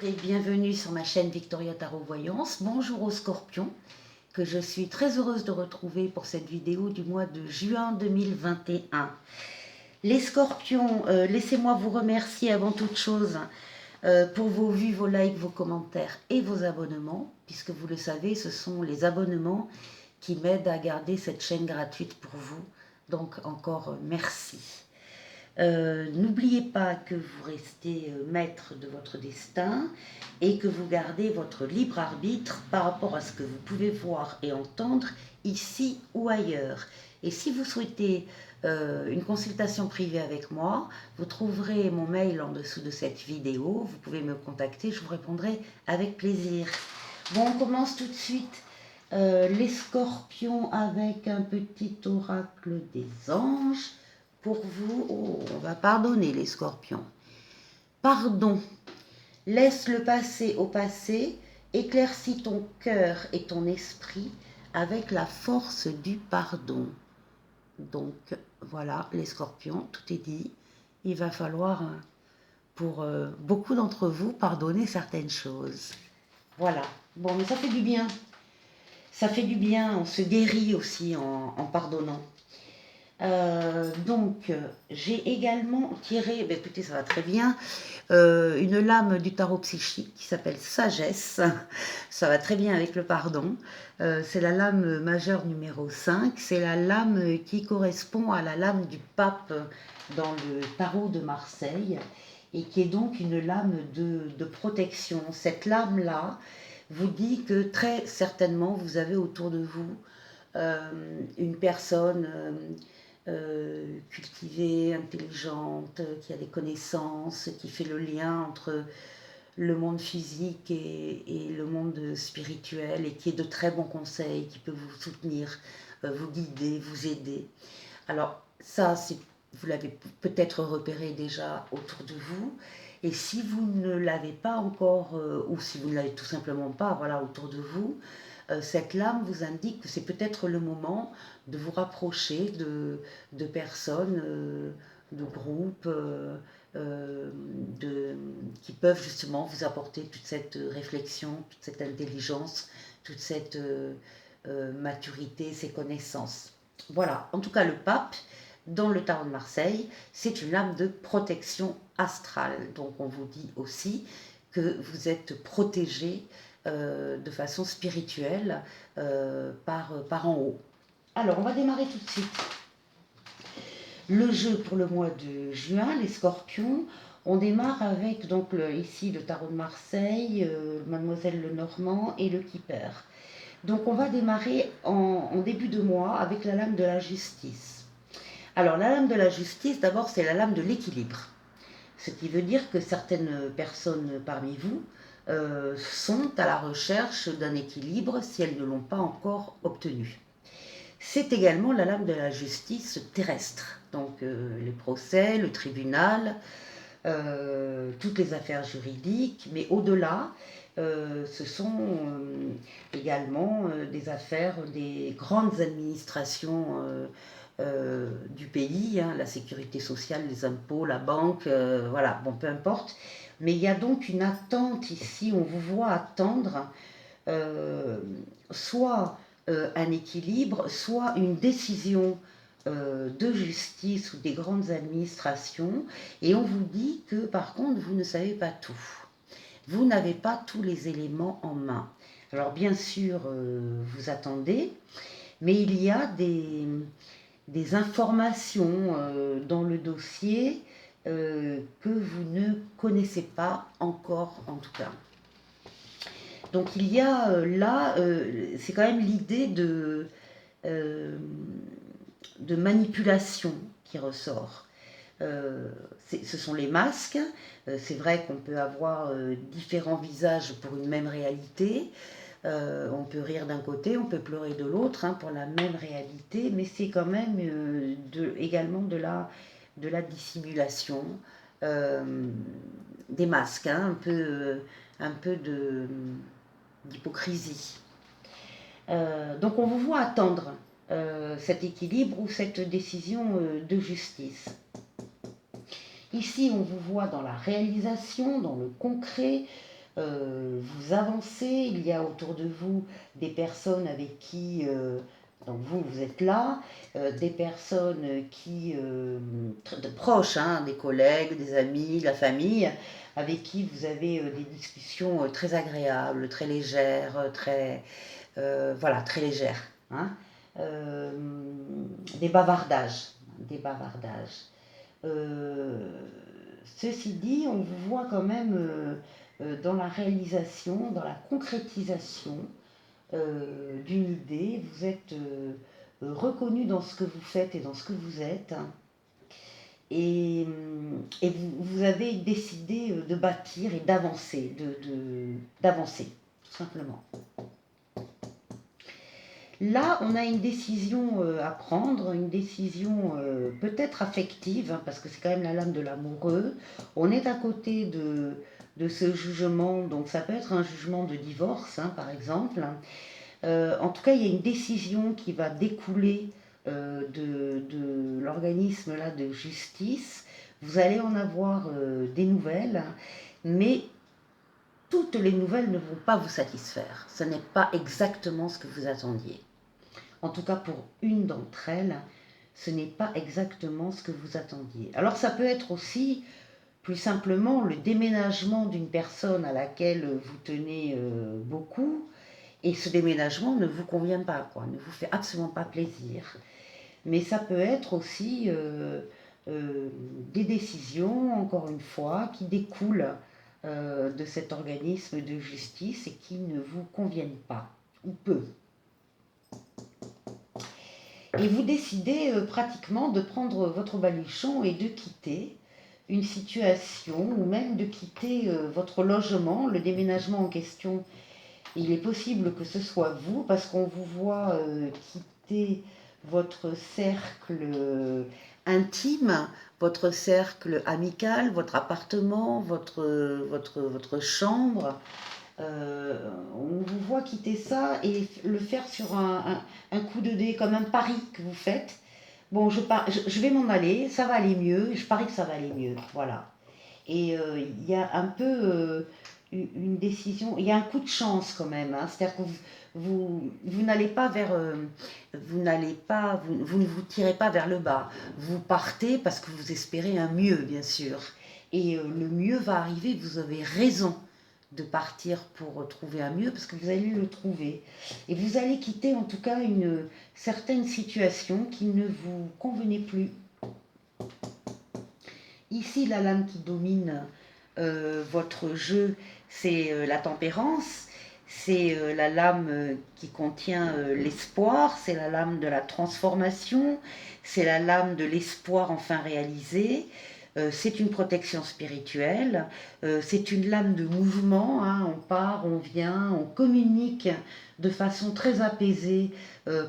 Et bienvenue sur ma chaîne Victoria Tarot Voyance. Bonjour aux scorpions, que je suis très heureuse de retrouver pour cette vidéo du mois de juin 2021. Les scorpions, laissez-moi vous remercier avant toute chose pour vos vues, vos likes, vos commentaires et vos abonnements, puisque vous le savez, ce sont les abonnements qui m'aident à garder cette chaîne gratuite pour vous. Donc encore merci. N'oubliez pas que vous restez maître de votre destin et que vous gardez votre libre arbitre par rapport à ce que vous pouvez voir et entendre ici ou ailleurs. Et si vous souhaitez une consultation privée avec moi, vous trouverez mon mail en dessous de cette vidéo. Vous pouvez me contacter, je vous répondrai avec plaisir. Bon, on commence tout de suite. Les scorpions avec un petit oracle des anges. Pour vous, on va pardonner les scorpions. Pardon, laisse le passé au passé, éclaircis ton cœur et ton esprit avec la force du pardon. Donc voilà, les scorpions, tout est dit. Il va falloir, pour beaucoup d'entre vous, pardonner certaines choses. Voilà, bon, mais ça fait du bien. Ça fait du bien, on se guérit aussi en pardonnant. Donc, j'ai également tiré, ben écoutez, ça va très bien, une lame du tarot psychique qui s'appelle Sagesse. Ça va très bien avec le pardon. C'est la lame majeure numéro 5. C'est la lame qui correspond à la lame du pape dans le tarot de Marseille et qui est donc une lame de protection. Cette lame-là vous dit que très certainement vous avez autour de vous une personne cultivée, intelligente, qui a des connaissances, qui fait le lien entre le monde physique et le monde spirituel et qui est de très bons conseils, qui peut vous soutenir, vous guider, vous aider. Alors ça, vous l'avez peut-être repéré déjà autour de vous. Et si vous ne l'avez pas encore, ou si vous ne l'avez tout simplement pas, voilà, autour de vous, cette lame vous indique que c'est peut-être le moment de vous rapprocher de personnes, de groupes, qui peuvent justement vous apporter toute cette réflexion, toute cette intelligence, toute cette maturité, ces connaissances. Voilà, en tout cas le pape, dans le tarot de Marseille, c'est une lame de protection astrale. Donc on vous dit aussi que vous êtes protégé de façon spirituelle par en haut. Alors on va démarrer tout de suite. Le jeu pour le mois de juin, les scorpions, on démarre avec donc ici le tarot de Marseille, Mademoiselle Lenormand et le Keeper. Donc on va démarrer en début de mois avec la lame de la justice. Alors la lame de la justice, d'abord c'est la lame de l'équilibre. Ce qui veut dire que certaines personnes parmi vous sont à la recherche d'un équilibre si elles ne l'ont pas encore obtenu. C'est également la lame de la justice terrestre, donc les procès, le tribunal, toutes les affaires juridiques, mais au-delà, ce sont également des affaires des grandes administrations du pays, hein, la sécurité sociale, les impôts, la banque, voilà, bon, peu importe. Mais il y a donc une attente ici, on vous voit attendre soit un équilibre, soit une décision de justice ou des grandes administrations, et on vous dit que par contre, vous ne savez pas tout. Vous n'avez pas tous les éléments en main. Alors bien sûr, vous attendez, mais il y a des informations dans le dossier que vous ne connaissez pas encore en tout cas. Donc il y a là, c'est quand même l'idée de manipulation qui ressort. Ce sont les masques. C'est vrai qu'on peut avoir différents visages pour une même réalité. On peut rire d'un côté, on peut pleurer de l'autre, hein, pour la même réalité, mais c'est quand même également de la dissimulation, des masques, hein, un peu d'hypocrisie. Donc on vous voit attendre cet équilibre ou cette décision de justice. Ici, on vous voit dans la réalisation, dans le concret, vous avancez, il y a autour de vous des personnes avec qui, donc vous êtes là, des personnes qui, proches, hein, des collègues, des amis, la famille, avec qui vous avez des discussions très agréables, très légères, voilà, très légères, hein. Euh, des bavardages, des bavardages. Euh, Ceci dit, on vous voit quand même dans la réalisation, dans la concrétisation d'une idée. Vous êtes reconnu dans ce que vous faites et dans ce que vous êtes. Et vous avez décidé de bâtir et d'avancer, d'avancer, tout simplement. Là, on a une décision à prendre, une décision peut-être affective, hein, parce que c'est quand même la lame de l'amoureux. On est à côté de ce jugement, donc ça peut être un jugement de divorce, hein, par exemple. En tout cas, il y a une décision qui va découler de l'organisme là de justice. Vous allez en avoir des nouvelles, mais toutes les nouvelles ne vont pas vous satisfaire. Ce n'est pas exactement ce que vous attendiez. En tout cas, pour une d'entre elles, ce n'est pas exactement ce que vous attendiez. Alors ça peut être aussi, plus simplement, le déménagement d'une personne à laquelle vous tenez beaucoup, et ce déménagement ne vous convient pas, quoi, ne vous fait absolument pas plaisir. Mais ça peut être aussi des décisions, encore une fois, qui découlent de cet organisme de justice et qui ne vous conviennent pas, ou peu. Et vous décidez pratiquement de prendre votre baluchon et de quitter une situation ou même de quitter votre logement. Le déménagement en question, il est possible que ce soit vous parce qu'on vous voit quitter votre cercle intime, votre cercle amical, votre appartement, votre chambre. On vous voit quitter ça et le faire sur un coup de dé, comme un pari que vous faites. Bon, je vais m'en aller, ça va aller mieux, je parie que ça va aller mieux, voilà. Et il y a un peu une décision, il y a un coup de chance quand même, hein. C'est-à-dire que vous n'allez pas vers, vous ne vous tirez pas vers le bas, vous partez parce que vous espérez un mieux, bien sûr. Et le mieux va arriver, vous avez raison de partir pour trouver un mieux, parce que vous allez le trouver. Et vous allez quitter en tout cas une certaine situation qui ne vous convenait plus. Ici, la lame qui domine votre jeu, c'est la tempérance, c'est la lame qui contient l'espoir, c'est la lame de la transformation, c'est la lame de l'espoir enfin réalisé. C'est une protection spirituelle, c'est une lame de mouvement, hein, on part, on vient, on communique de façon très apaisée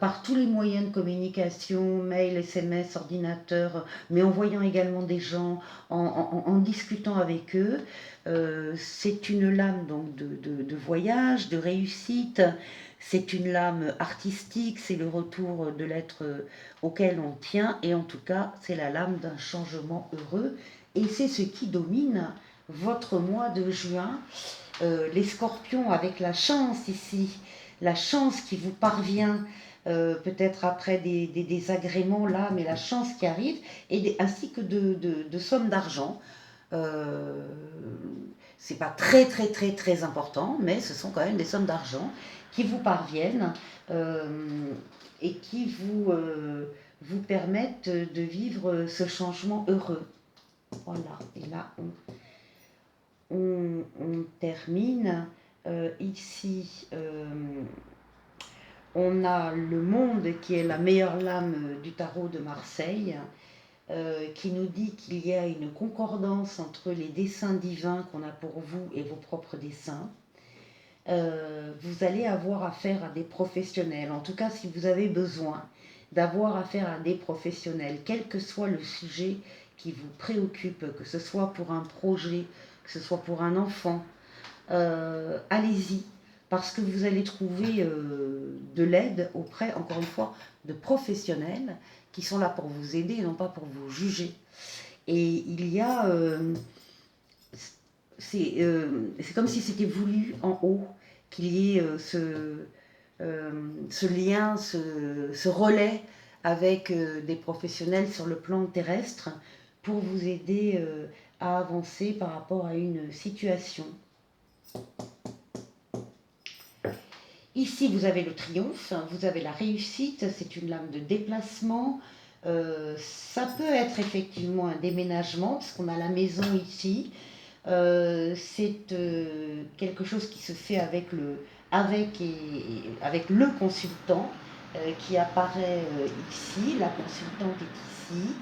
par tous les moyens de communication, mail, SMS, ordinateur, mais en voyant également des gens, en discutant avec eux. C'est une lame donc de voyage, de réussite, c'est une lame artistique, c'est le retour de l'être auquel on tient, et en tout cas, c'est la lame d'un changement heureux, et c'est ce qui domine votre mois de juin. Les scorpions, avec la chance ici, la chance qui vous parvient, peut-être après des désagréments là, mais la chance qui arrive, ainsi que de sommes d'argent. C'est pas très très très très important, mais ce sont quand même des sommes d'argent qui vous parviennent et qui vous permettent de vivre ce changement heureux. Voilà, et là on termine. Ici, on a le monde qui est la meilleure lame du tarot de Marseille, qui nous dit qu'il y a une concordance entre les desseins divins qu'on a pour vous et vos propres desseins. Vous allez avoir affaire à des professionnels. En tout cas, si vous avez besoin d'avoir affaire à des professionnels, quel que soit le sujet qui vous préoccupe, que ce soit pour un projet, que ce soit pour un enfant, allez-y, parce que vous allez trouver de l'aide auprès, encore une fois, de professionnels qui sont là pour vous aider et non pas pour vous juger. Et il y a c'est comme si c'était voulu en haut qu'il y ait ce lien, ce relais avec des professionnels sur le plan terrestre pour vous aider à avancer par rapport à une situation. Ici, vous avez le triomphe, vous avez la réussite, c'est une lame de déplacement. Ça peut être effectivement un déménagement, parce qu'on a la maison ici. C'est quelque chose qui se fait avec le consultant qui apparaît ici. La consultante est ici.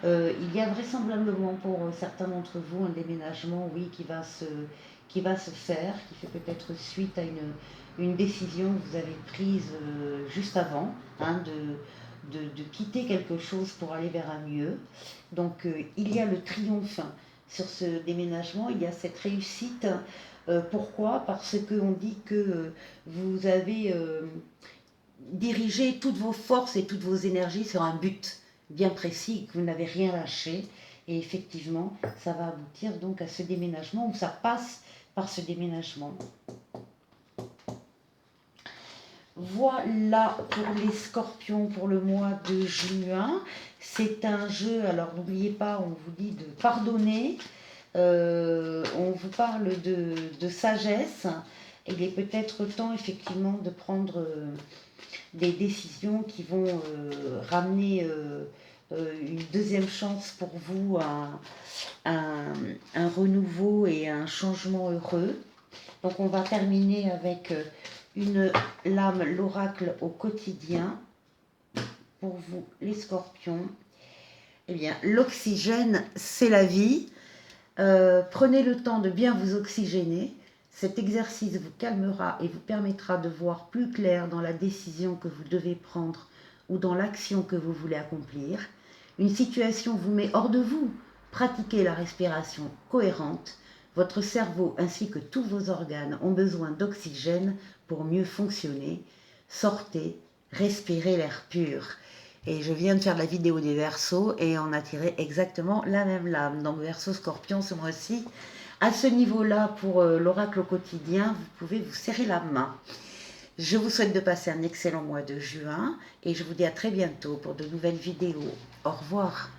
Il y a vraisemblablement pour certains d'entre vous un déménagement, oui, qui va se faire, qui fait peut-être suite à une décision que vous avez prise juste avant, hein, de quitter quelque chose pour aller vers un mieux. Donc il y a le triomphe sur ce déménagement, il y a cette réussite. Pourquoi? Parce qu'on dit que vous avez dirigé toutes vos forces et toutes vos énergies sur un but bien précis, que vous n'avez rien lâché. Et effectivement, ça va aboutir donc à ce déménagement, ou ça passe par ce déménagement. Voilà pour les scorpions pour le mois de juin. C'est un jeu, alors n'oubliez pas, on vous dit de pardonner. On vous parle de sagesse. Il est peut-être temps effectivement de prendre des décisions qui vont ramener une deuxième chance pour vous, un renouveau et un changement heureux. Donc on va terminer avec une lame, l'oracle au quotidien. Pour vous, les scorpions, eh bien, l'oxygène, c'est la vie. Prenez le temps de bien vous oxygéner. Cet exercice vous calmera et vous permettra de voir plus clair dans la décision que vous devez prendre ou dans l'action que vous voulez accomplir. Une situation vous met hors de vous. Pratiquez la respiration cohérente. Votre cerveau ainsi que tous vos organes ont besoin d'oxygène pour mieux fonctionner. Sortez, respirez l'air pur. Et je viens de faire la vidéo des Verseaux et on a tiré exactement la même lame. Donc Verseau Scorpion ce mois-ci. À ce niveau-là, pour l'oracle au quotidien, vous pouvez vous serrer la main. Je vous souhaite de passer un excellent mois de juin et je vous dis à très bientôt pour de nouvelles vidéos. Au revoir.